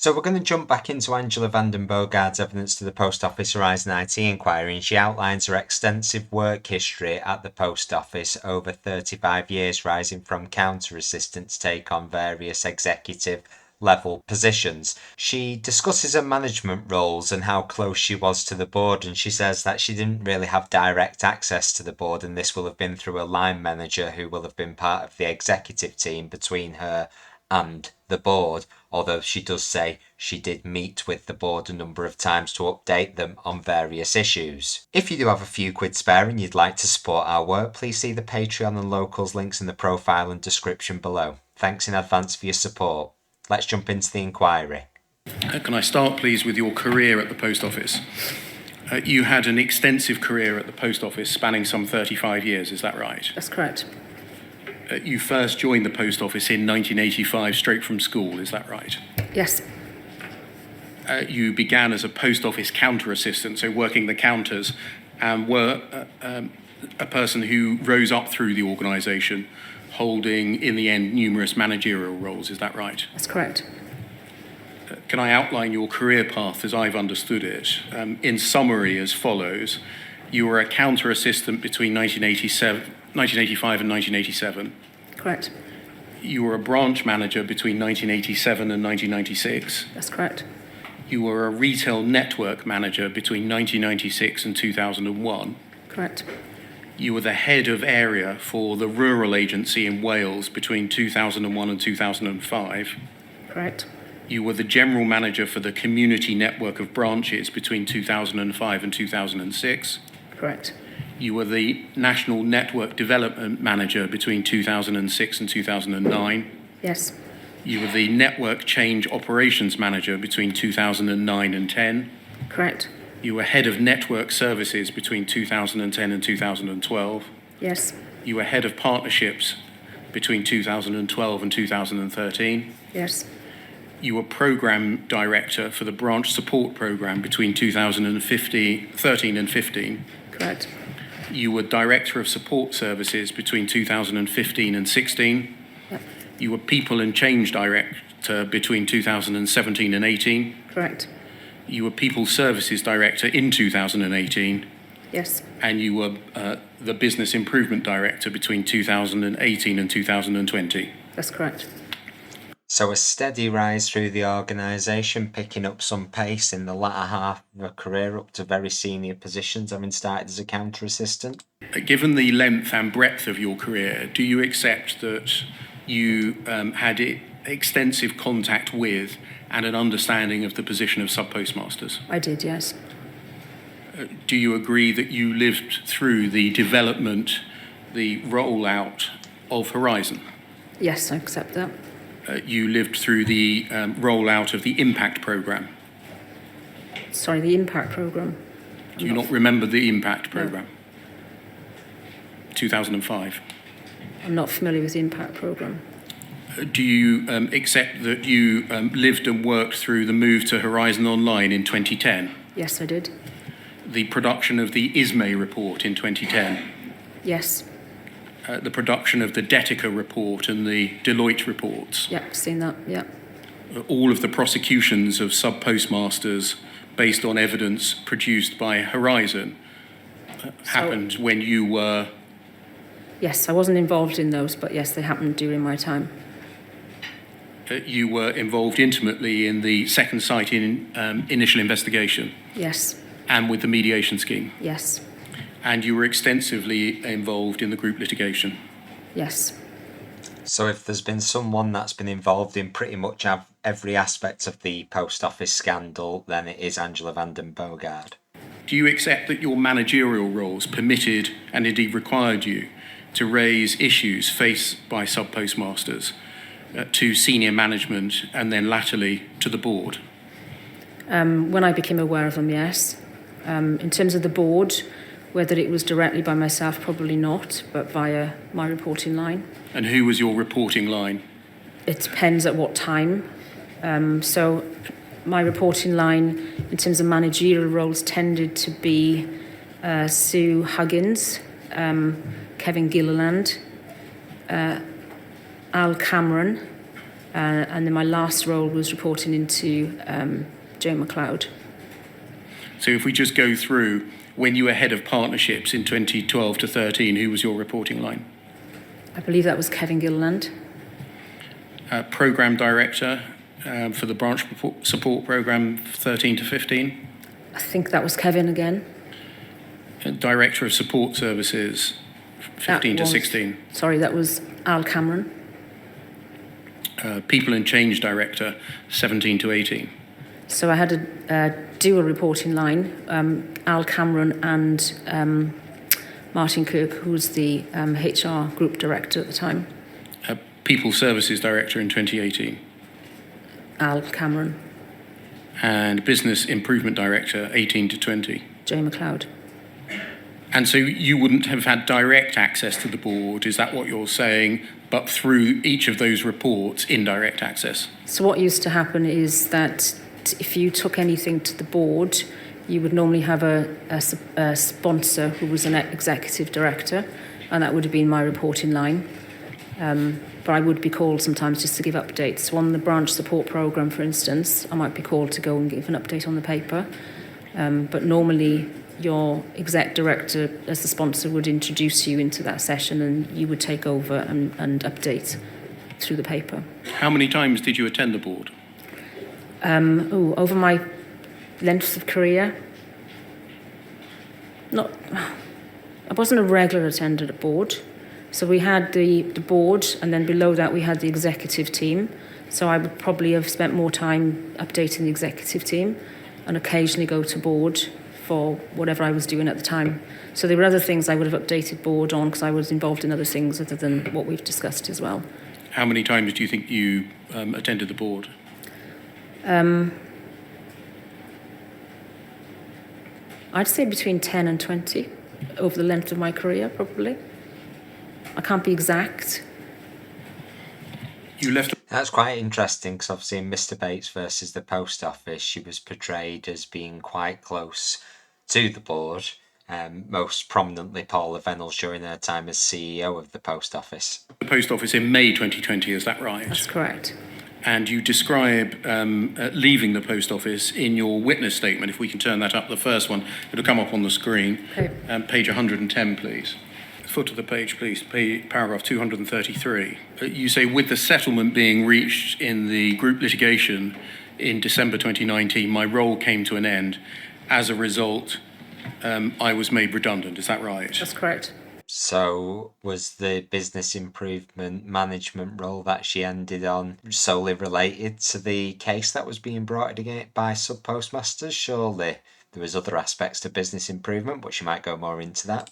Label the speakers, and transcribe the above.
Speaker 1: So we're going to jump back into Angela van den Bogerd's evidence to the Post Office Horizon IT inquiry, and she outlines her extensive work history at the Post Office over 35 years, rising from counter assistant to take on various executive level positions. She discusses her management roles and how close she was to the board, and she says that she didn't really have direct access to the board, and this will have been through a line manager who will have been part of the executive team between her and the board, although she does say she did meet with the board a number of times to update them on various issues. If you do have a few quid spare and you'd like to support our work, please see the Patreon and locals links in the profile and description below. Thanks in advance for your support. Let's jump into the inquiry.
Speaker 2: Can I start, please, with your career at the Post Office? You had an extensive career at the Post Office spanning some 35 years, is that right?
Speaker 3: That's correct.
Speaker 2: You first joined the Post Office in 1985, straight from school, is that right?
Speaker 3: Yes.
Speaker 2: You began as a Post Office counter assistant, so working the counters, and were a person who rose up through the organisation, holding, in the end, numerous managerial roles, is that right?
Speaker 3: That's correct.
Speaker 2: Can I outline your career path as I've understood it? In summary, as follows. You were a counter assistant between 1985 and 1987.
Speaker 3: Correct.
Speaker 2: You were a branch manager between 1987 and 1996.
Speaker 3: That's correct.
Speaker 2: You were a retail network manager between 1996 and 2001.
Speaker 3: Correct.
Speaker 2: You were the head of area for the rural agency in Wales between 2001 and 2005.
Speaker 3: Correct.
Speaker 2: You were the general manager for the community network of branches between 2005 and 2006.
Speaker 3: Correct.
Speaker 2: You were the National Network Development Manager between 2006 and 2009.
Speaker 3: Yes.
Speaker 2: You were the Network Change Operations Manager between 2009 and 10.
Speaker 3: Correct.
Speaker 2: You were Head of Network Services between 2010 and 2012.
Speaker 3: Yes.
Speaker 2: You were Head of Partnerships between 2012 and 2013.
Speaker 3: Yes.
Speaker 2: You were Program Director for the Branch Support Program between 2013 and 15.
Speaker 3: Correct.
Speaker 2: You were Director of Support Services between 2015 and 16.
Speaker 3: Yep.
Speaker 2: You were People and Change Director between 2017 and 18.
Speaker 3: Correct.
Speaker 2: You were People Services Director in 2018.
Speaker 3: Yes.
Speaker 2: And you were the Business Improvement Director between 2018 and 2020.
Speaker 3: That's correct.
Speaker 1: So a steady rise through the organisation, picking up some pace in the latter half of her career up to very senior positions, having started as a counter assistant.
Speaker 2: Given the length and breadth of your career, do you accept that you had extensive contact with and an understanding of the position of sub-postmasters?
Speaker 3: I did, yes.
Speaker 2: Do you agree that you lived through the development, the rollout of Horizon?
Speaker 3: Yes, I accept that.
Speaker 2: You lived through the rollout of the Impact Programme.
Speaker 3: Sorry, the Impact Programme.
Speaker 2: Do you not remember the Impact Programme? No. 2005.
Speaker 3: I'm not familiar with the Impact Programme.
Speaker 2: Do you accept that you lived and worked through the move to Horizon Online in 2010?
Speaker 3: Yes, I did.
Speaker 2: The production of the ISME report in 2010?
Speaker 3: Yes.
Speaker 2: The production of the Detica report and the Deloitte reports?
Speaker 3: Yeah, seen that, yeah.
Speaker 2: All of the prosecutions of sub-postmasters based on evidence produced by Horizon happened when you were...
Speaker 3: Yes, I wasn't involved in those, but yes, they happened during my time.
Speaker 2: You were involved intimately in the second site in initial investigation?
Speaker 3: Yes.
Speaker 2: And with the mediation scheme?
Speaker 3: Yes.
Speaker 2: And you were extensively involved in the group litigation?
Speaker 3: Yes.
Speaker 1: So if there's been someone that's been involved in pretty much every aspect of the Post Office scandal, then it is Angela van den Bogerd.
Speaker 2: Do you accept that your managerial roles permitted and indeed required you to raise issues faced by sub-postmasters to senior management and then latterly to the board?
Speaker 3: When I became aware of them, yes. In terms of the board, whether it was directly by myself, probably not, but via my reporting line.
Speaker 2: And who was your reporting line?
Speaker 3: It depends at what time. So my reporting line, in terms of managerial roles, tended to be Sue Huggins, Kevin Gilliland, Al Cameron, And then my last role was reporting into Joe McLeod.
Speaker 2: So if we just go through, when you were head of partnerships in 2012 to 13, who was your reporting line?
Speaker 3: I believe that was Kevin Gilland.
Speaker 2: Program director for the branch support program 13 to 15?
Speaker 3: I think that was Kevin again.
Speaker 2: Director of support services 15 to 16?
Speaker 3: Sorry, that was Al Cameron.
Speaker 2: People and change director 17 to 18?
Speaker 3: So I had a dual reporting line, Al Cameron and Martin Kirk, who was the HR group director at the time.
Speaker 2: People services director in 2018?
Speaker 3: Al Cameron.
Speaker 2: And business improvement director 18 to 20?
Speaker 3: Joe McLeod.
Speaker 2: And so you wouldn't have had direct access to the board, is that what you're saying, but through each of those reports, indirect access?
Speaker 3: So what used to happen is that if you took anything to the board, you would normally have a sponsor who was an executive director, and that would have been my reporting line. But I would be called sometimes just to give updates. So on the branch support programme, for instance, I might be called to go and give an update on the paper. But normally your exec director as the sponsor would introduce you into that session and you would take over and update through the paper.
Speaker 2: How many times did you attend the board?
Speaker 3: Over my length of career, I wasn't a regular attender at board. So we had the board, and then below that we had the executive team. So I would probably have spent more time updating the executive team and occasionally go to board for whatever I was doing at the time. So there were other things I would have updated board on because I was involved in other things other than what we've discussed as well.
Speaker 2: How many times do you think you attended the board?
Speaker 3: I'd say between 10 and 20 over the length of my career, probably. I can't be exact.
Speaker 2: You left.
Speaker 1: That's quite interesting because obviously in Mr. Bates versus the Post Office, she was portrayed as being quite close to the board, most prominently Paula Venables during her time as CEO of the Post Office.
Speaker 2: The Post Office in May 2020, is that right?
Speaker 3: That's correct.
Speaker 2: And you describe leaving the Post Office in your witness statement. If we can turn that up, the first one, it'll come up on the screen.
Speaker 3: Okay.
Speaker 2: Page 110, please. Foot of the page, please. Paragraph 233. You say, with the settlement being reached in the group litigation in December 2019, my role came to an end. As a result, I was made redundant. Is that right?
Speaker 3: That's correct.
Speaker 1: So was the business improvement management role that she ended on solely related to the case that was being brought against by sub-postmasters? Surely there was other aspects to business improvement, but she might go more into that.